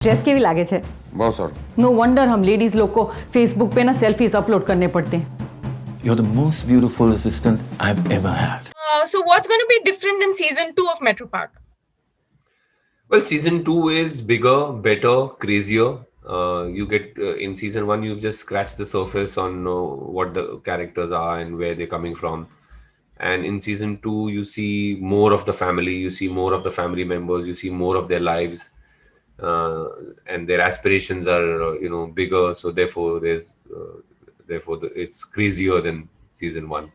Dress के भी लागे छे बहुत सर नो वंडर हम लेडीज लोग को फेसबुक पे ना सेल्फीज अपलोड करने पड़ते हैं. You're the most beautiful assistant I've ever had. So what's going to be different in season 2 of Metro Park? Well, season 2 is bigger, better, crazier. You get in season 1, you've just scratched the surface on what the characters are and where they're coming from. And in season 2, you see more of the family, you see more of the family members, you see more of their lives, and their aspirations are bigger. So therefore, it's crazier than season 1.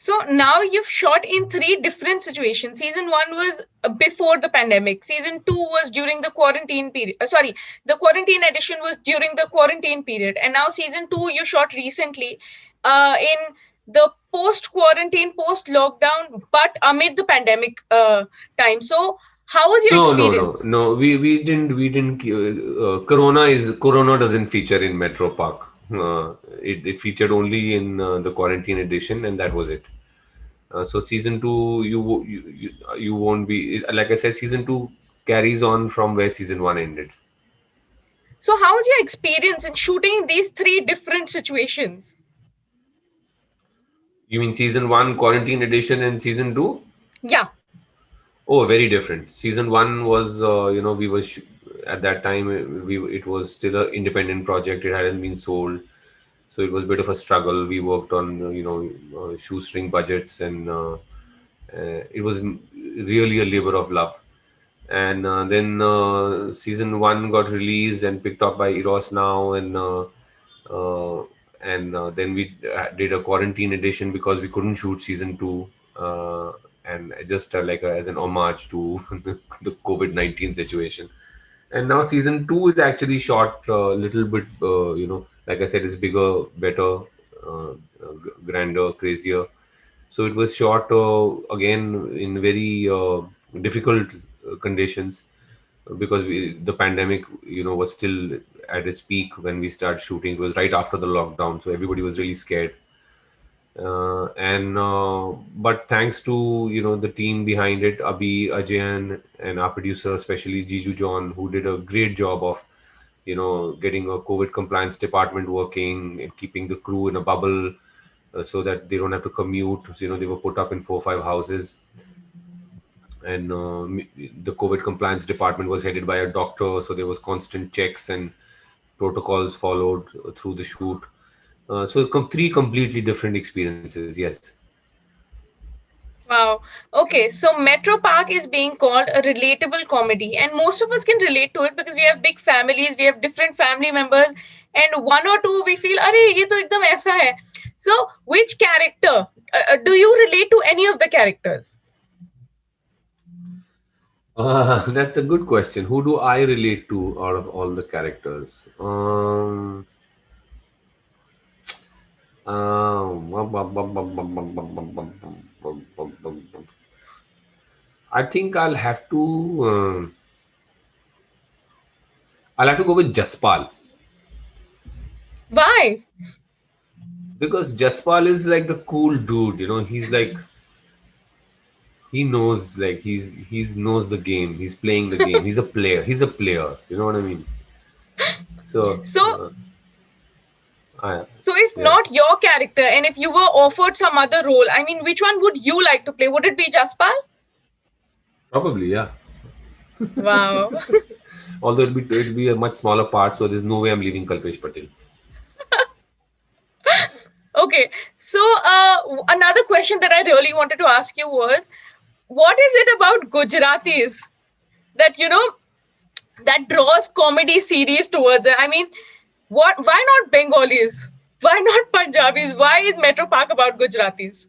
So now you've shot in 3 different situations. Season 1 was before the pandemic. Season 2 was during the quarantine period. The quarantine edition was during the quarantine period. And now season 2 you shot recently in the post-quarantine, post-lockdown, but amid the pandemic time. So how was your experience? No. We didn't. Corona doesn't feature in Metro Park. It featured only in the quarantine edition, and that was it. So season 2, you won't be, like I said, season 2 carries on from where season 1 ended. So how was your experience in shooting these 3 different situations? You mean season 1 quarantine edition and season 2? Yeah. Oh, very different. Season 1 was, we were at that time, it was still an independent project. It hadn't been sold. So it was a bit of a struggle. We worked on, shoestring budgets, and it was really a labor of love. And then season 1 got released and picked up by Eros Now, and then we did a quarantine edition because we couldn't shoot season 2. And just as an homage to the COVID-19 situation. And now season 2 is actually shot a little bit, like I said, it's bigger, better, grander, crazier. So it was shot again in very difficult conditions because the pandemic, was still at its peak when we started shooting. It was right after the lockdown, so everybody was really scared. But thanks to the team behind it, Abhi, Ajayan, and our producer, especially Jiju John, who did a great job of getting a COVID compliance department working and keeping the crew in a bubble so that they don't have to commute. So, they were put up in 4 or 5 houses, and the COVID compliance department was headed by a doctor, so there was constant checks and protocols followed through the shoot. So 3 completely different experiences, yes. Wow. Okay, so Metro Park is being called a relatable comedy, and most of us can relate to it because we have big families, we have different family members, and one or two we feel, "Arey, ye to ekdam aisa hai." So, which character do you relate to? Any of the characters? That's a good question. Who do I relate to out of all the characters? I think I'll have to go with Jaspal, Why? because Jaspal is like the cool dude. He's like, he knows, like he's knows the game. He's playing the game. He's a player. He's a player. You know what I mean? So So, I, so if yeah. not your character, and if you were offered some other role, I mean, which one would you like to play? Would it be Jaspal? Probably, yeah. Wow. Although it'll be a much smaller part, so there's no way I'm leaving Kalpesh Patel. Okay, so another question that I really wanted to ask you was, what is it about Gujaratis that that draws comedy series towards it? I mean, why not Bengalis? Why not Punjabis? Why is Metro Park about Gujaratis?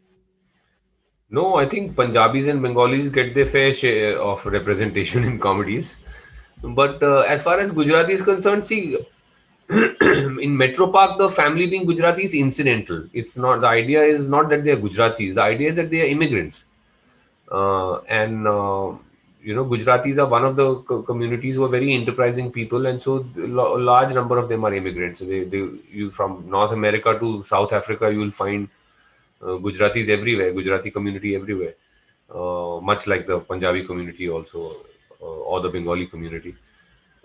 No, I think Punjabis and Bengalis get their fair share of representation in comedies. But as far as Gujarati is concerned, see, in Metro Park, the family being Gujarati is incidental. It's not, the idea is not that they are Gujaratis. The idea is that they are immigrants. Gujaratis are one of the communities who are very enterprising people, and so a large number of them are immigrants. You from North America to South Africa, you will find Gujaratis everywhere, Gujarati community everywhere, much like the Punjabi community also or the Bengali community.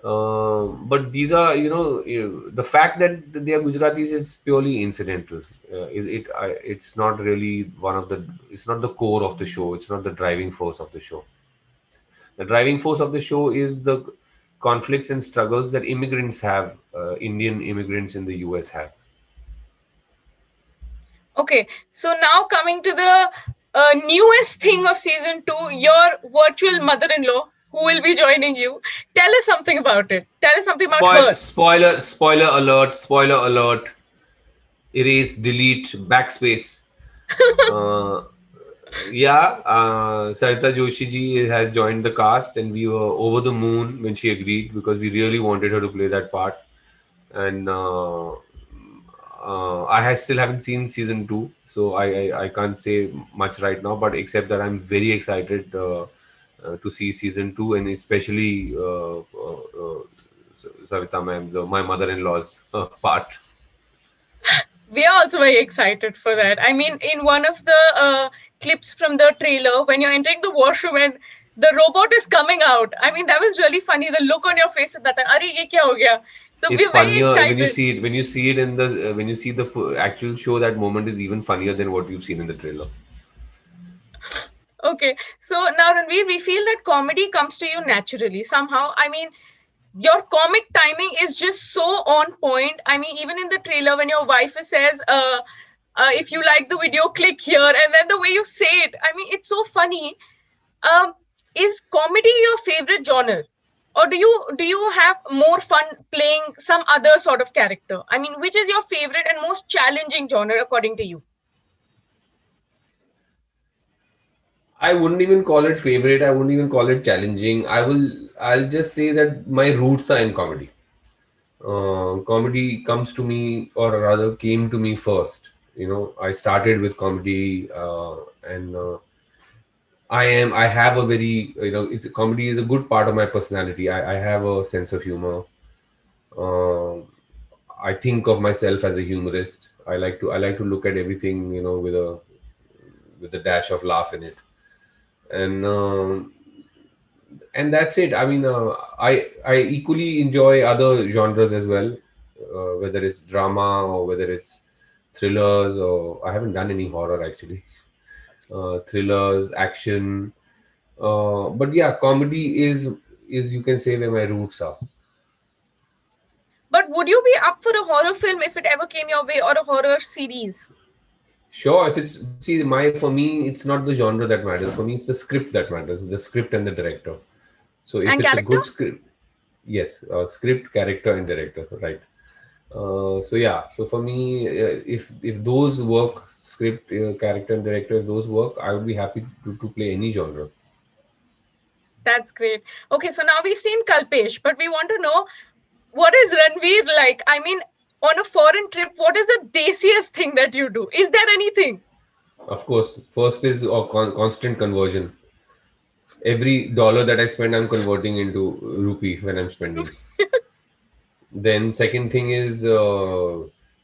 But these are, the fact that they are Gujaratis is purely incidental. It's not really it's not the core of the show. It's not the driving force of the show. The driving force of the show is the conflicts and struggles that immigrants have, Indian immigrants in the US have. Okay, so now coming to the newest thing of season 2, your virtual mother-in-law who will be joining you. Tell us something about it. Tell us something about her. Spoiler alert, spoiler alert. Erase, delete, backspace. Sarita Joshi ji has joined the cast, and we were over the moon when she agreed because we really wanted her to play that part. And still haven't seen season 2, so I can't say much right now. But except that I'm very excited to see season 2, and especially Savita ma'am, my mother-in-law's part. We are also very excited for that. I mean, in one of the clips from the trailer, when you're entering the washroom and the robot is coming out, I mean, that was really funny. The look on your face at that time, "Arey, ye kya ho gaya?" So It's we're very funnier excited. when you see it in the when you see the actual show. That moment is even funnier than what you've seen in the trailer. Okay, so now Ranveer, we feel that comedy comes to you naturally somehow. I mean, your comic timing is just so on point. I mean, even in the trailer, when your wife says, if you like the video, click here, and then the way you say it, I mean, it's so funny. Is comedy your favorite genre? Or do you have more fun playing some other sort of character? I mean, which is your favorite and most challenging genre according to you? I wouldn't even call it favorite. I wouldn't even call it challenging. I'll just say that my roots are in comedy. Comedy comes to me, or rather came to me first. I started with comedy, and I have a very, comedy is a good part of my personality. I have a sense of humor. Uh, I think of myself as a humorist. I like to look at everything, with a dash of laugh in it. And that's it. I mean, I equally enjoy other genres as well, whether it's drama or whether it's thrillers, or I haven't done any horror actually. Thrillers, action, but yeah, comedy is you can say where my roots are. But would you be up for a horror film if it ever came your way, or a horror series? Sure, if it's for me, it's not the genre that matters. For me, it's the script that matters, the script and the director. So if And it's a character? good script, yes, script, character, and director, right? So for me, if those work, script, character, and director, if those work, I would be happy to play any genre. That's great. Okay, so now we've seen Kalpesh, but we want to know, what is Ranveer like? I mean, on a foreign trip, what is the desiest thing that you do? Is there anything? Of course, first is constant conversion. Every dollar that I spend, I'm converting into rupee when I'm spending. Then second thing is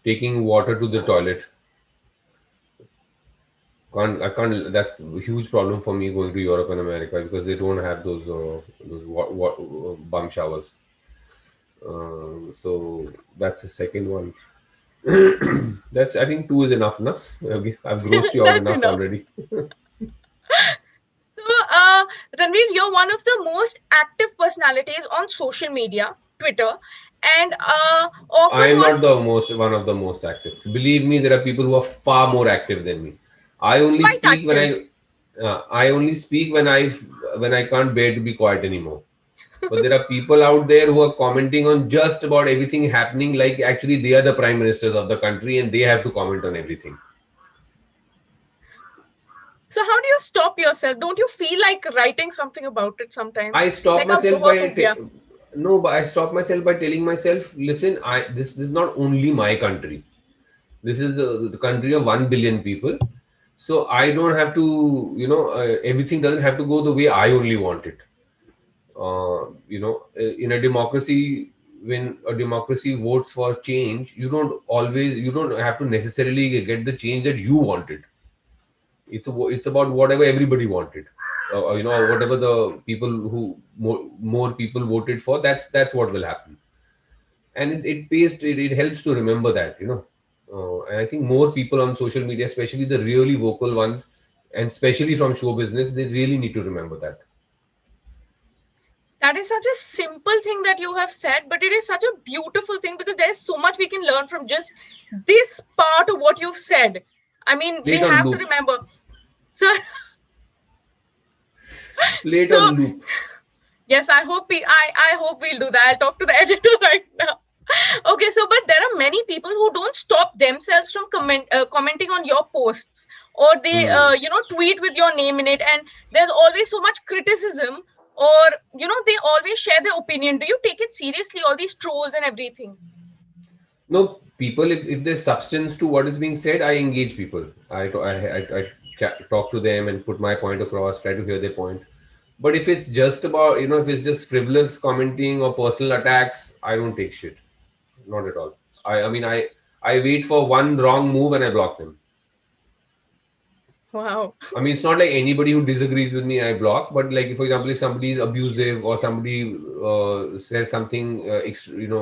taking water to the toilet. I can't. That's a huge problem for me going to Europe and America, because they don't have those bum showers. So that's the second one. I think 2 is enough, no? I've grossed you out That's enough enough. already. So, Ranveer, you're one of the most active personalities on social media, Twitter, and I often am one not one of the most active. Believe me, there are people who are far more active than me. I only quite speak when active. I only speak when I can't bear to be quiet anymore. But there are people out there who are commenting on just about everything happening, like actually they are the prime ministers of the country and they have to comment on everything. So, how do you stop yourself? Don't you feel like writing something about it sometimes? I stop Like, "Ab myself bahut ho gaya." no, but I stop myself by telling myself, listen, this is not only my country. This is the country of 1 billion people. So I don't have to, everything doesn't have to go the way I only want it. In a democracy, when a democracy votes for change, you don't have to necessarily get the change that you wanted. It's about whatever everybody wanted. whatever the people who more people voted for, that's what will happen. And it helps to remember that, and I think more people on social media, especially the really vocal ones, and especially from show business, they really need to remember that. That is such a simple thing that you have said, but it is such a beautiful thing because there is so much we can learn from just this part of what you've said. I mean, Play we it on have loop. to remember. So, Play it So- on loop. yes, I hope we'll do that. I'll talk to the editor right now. Okay, so but there are many people who don't stop themselves from commenting on your posts, or they tweet with your name in it, and there's always so much criticism, or they always share their opinion. Do you take it seriously, all these trolls and everything? No, people, if there's substance to what is being said, I engage people. I talk to them and put my point across, try to hear their point. But if it's just about, if it's just frivolous commenting or personal attacks, I don't take shit. Not at all. I mean, I wait for one wrong move and I block them. Wow. I mean, it's not like anybody who disagrees with me, I block. But like, for example, if somebody is abusive or somebody says something, offensive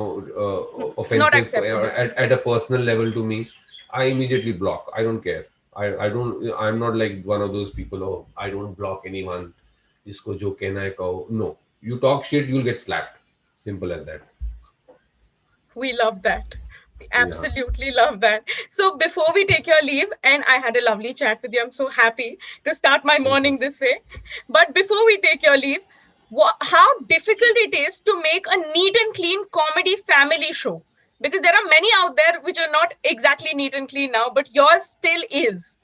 acceptable. at a personal level to me, I immediately block. I don't care. I'm not like one of those people. Oh, I don't block anyone. Jisko jo kehna hai kaho. No, you talk shit, you'll get slapped. Simple as that. We love that. We absolutely love that. So before we take your leave, and I had a lovely chat with you. I'm so happy to start my morning this way. But before we take your leave, how difficult it is to make a neat and clean comedy family show? Because there are many out there which are not exactly neat and clean now, but yours still is.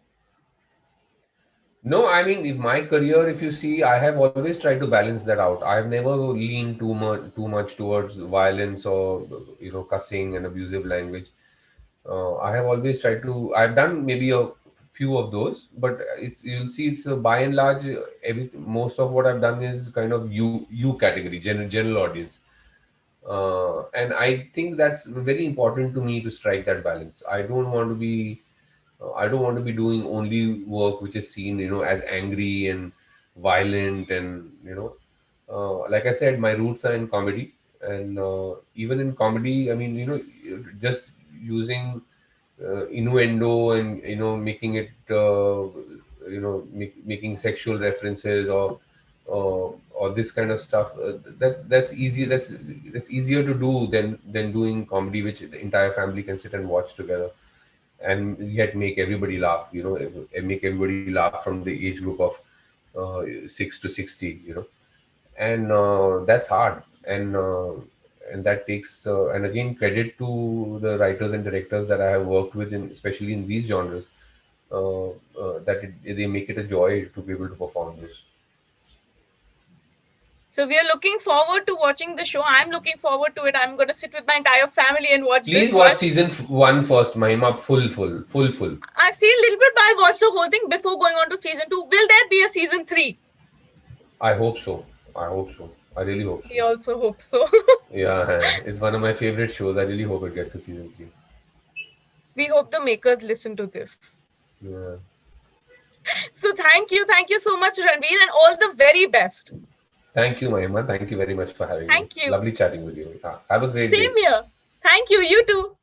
No, I mean, if my career, if you see, I have always tried to balance that out. I've never leaned too much towards violence or cussing and abusive language. I have always tried to. I've done maybe a few of those, but you'll see it's by and large most of what I've done is kind of you category, general audience. And I think that's very important to me to strike that balance. I don't want to be doing only work which is seen, as angry and violent, and like I said, my roots are in comedy, and even in comedy, I mean, just using innuendo and making it, making sexual references or this kind of stuff. That's easy. That's easier to do than doing comedy, which the entire family can sit and watch together, and yet make everybody laugh, and make everybody laugh from the age group of 6 to 60, and that's hard, and that takes, and again, credit to the writers and directors that I have worked with, especially in these genres, that they make it a joy to be able to perform this. So we are looking forward to watching the show. I'm looking forward to it. I'm going to sit with my entire family and watch Please this. watch season 1 first, Mahima, full. I've seen a little bit, but I'll watch the whole thing before going on to season 2. Will there be a season 3? I hope so. I really hope so. We also hope so. Yeah, it's one of my favorite shows. I really hope it gets to season 3. We hope the makers listen to this. Yeah. So thank you so much, Ranveer, and all the very best. Thank you, Mahima. Thank you very much for having me. Thank you. Lovely chatting with you. Have a great day. Same here. Thank you. You too.